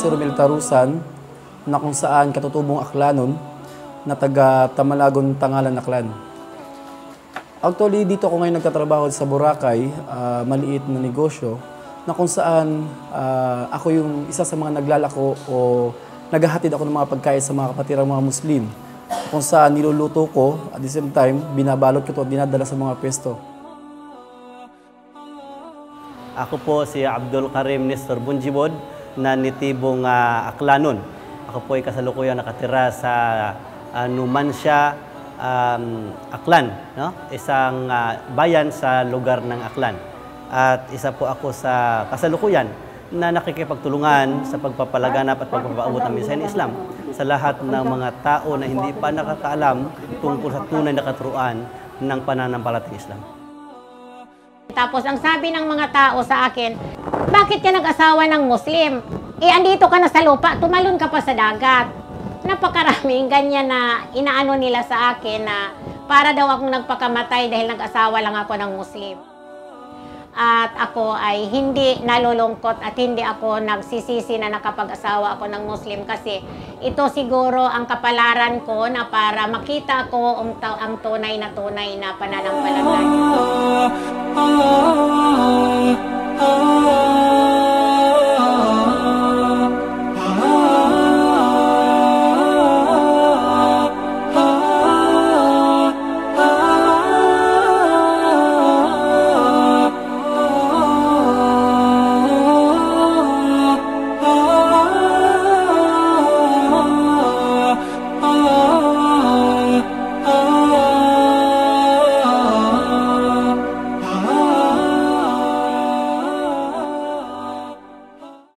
Professor Miltarusan na kung saan katutubong aklanon na taga Tamalagon, Tangalan, Aklan. Actually, dito ako ngayon nagtatrabaho sa Boracay, maliit na negosyo, na kung saan ako yung isa sa mga naglalako o naghahatid ako ng mga pagkain sa mga kapatirang mga Muslim. Kung saan niluluto ko, at the same time, binabalot ko ito at dinadala sa mga pwesto. Ako po si Abdul Karim Nestor Bunjibod na nitibong Aklanon. Ako po ay kasalukuyang nakatira sa Numancia, Aklan, no? Isang bayan sa lugar ng Aklan. At isa po ako sa kasalukuyan na nakikipagtulungan sa pagpapalaganap at pagpapaabot ng mensahe ng Islam sa lahat ng mga tao na hindi pa nakakaalam tungkol sa tunay na katuruan ng pananampalatayang Islam. Tapos ang sabi ng mga tao sa akin, bakit ka nag-asawa ng Muslim? Andito ka na sa lupa, tumalon ka pa sa dagat. Napakaraming ganyan na inaano nila sa akin na para daw akong nagpakamatay dahil nag-asawa lang ako ng Muslim. At ako ay hindi nalulungkot at hindi ako nagsisisi na nakapag-asawa ako ng Muslim kasi ito siguro ang kapalaran ko na para makita ko ang tunay na pananampalataya.